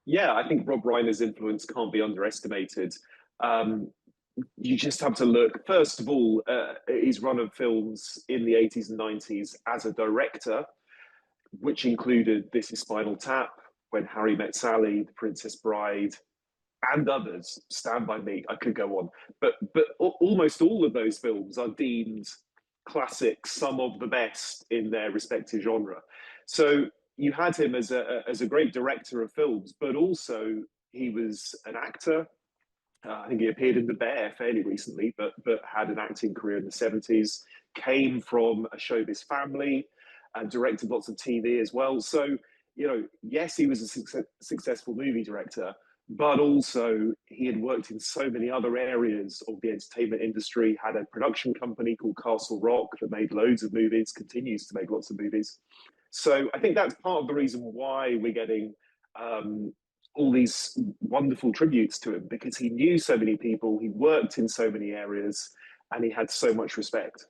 Yeah, I think Rob Reiner's influence can't be underestimated. Um, you just have to look, first of all, his run of films in the 80s and 90s as a director, which included This Is Spinal Tap, When Harry Met Sally, The Princess Bride, and others. Stand by Me. I could go on, but almost all of those films are deemed classics, some of the best in their respective genre. So you had him as a great director of films, but also he was an actor. I think he appeared in The Bear fairly recently, but had an acting career in the 70s. Came from a showbiz family and directed lots of TV as well. So yes, he was a successful movie director, but also he had worked in so many other areas of the entertainment industry. Had a production company called Castle Rock that made loads of movies, continues to make lots of movies. So I think that's part of the reason why we're getting um, all these wonderful tributes to him, because he knew so many people, he worked in so many areas, and he had so much respect.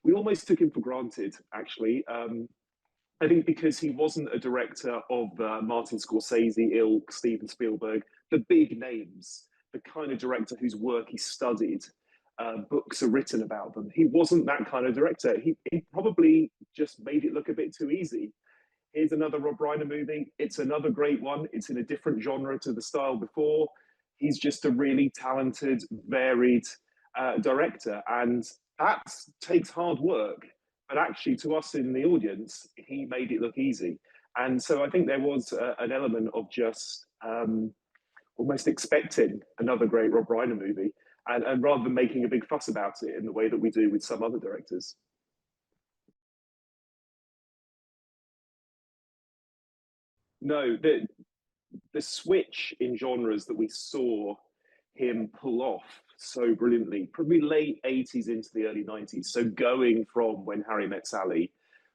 We almost took him for granted, actually. I think because he wasn't a director of Martin Scorsese ilk, Steven Spielberg, the big names, the kind of director whose work he studied, books are written about them. He wasn't that kind of director. He probably just made it look a bit too easy. Here's another Rob Reiner movie. It's another great one. It's in a different genre to the style before. He's just a really talented, varied director, and that takes hard work. But actually, to us in the audience, he made it look easy. And so I think there was an element of just almost expecting another great Rob Reiner movie, and rather than making a big fuss about it in the way that we do with some other directors. No, the switch in genres that we saw him pull off so brilliantly, probably late 80s into the early 90s. So going from When Harry Met Sally,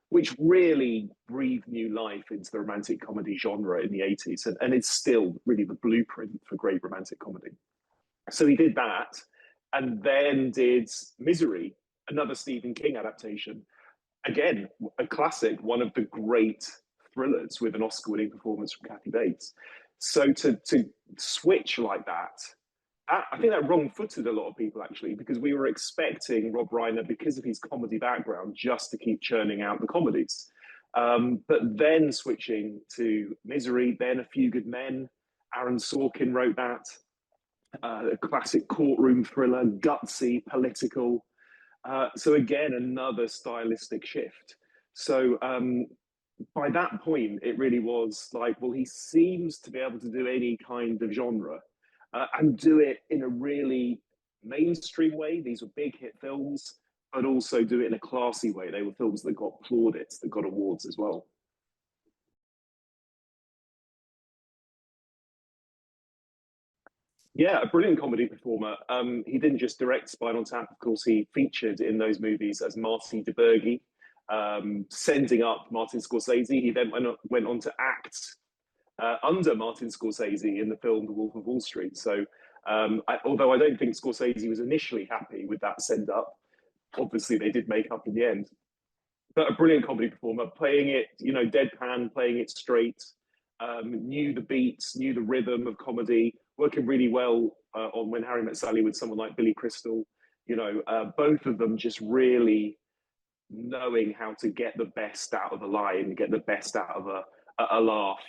which really breathed new life into the romantic comedy genre in the 80s, and it's still really the blueprint for great romantic comedy. So he did that, and then did Misery, another Stephen King adaptation. Again, a classic, one of the great thrillers with an Oscar-winning performance from Kathy Bates. So to switch like that, I think that wrong-footed a lot of people actually, because we were expecting Rob Reiner, because of his comedy background, just to keep churning out the comedies. But then switching to Misery, then A Few Good Men. Aaron Sorkin wrote that. A classic courtroom thriller, gutsy, political. So again, another stylistic shift. So by that point, it really was like, well, he seems to be able to do any kind of genre and do it in a really mainstream way. These were big hit films, but also do it in a classy way. They were films that got plaudits, that got awards as well. Yeah, a brilliant comedy performer. He didn't just direct Spinal Tap, of course, he featured in those movies as Marty DeBurgi, sending up Martin Scorsese. He then went on to act under Martin Scorsese in the film The Wolf of Wall Street. So, although I don't think Scorsese was initially happy with that send up, obviously they did make up in the end. But a brilliant comedy performer, playing it, deadpan, playing it straight, knew the beats, knew the rhythm of comedy, working really well on When Harry Met Sally with someone like Billy Crystal. Both of them just really knowing how to get the best out of a line, get the best out of a laugh.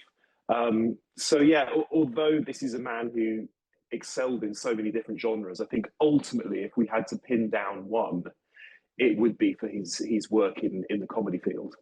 So yeah, although this is a man who excelled in so many different genres, I think ultimately, if we had to pin down one, it would be for his work in the comedy field.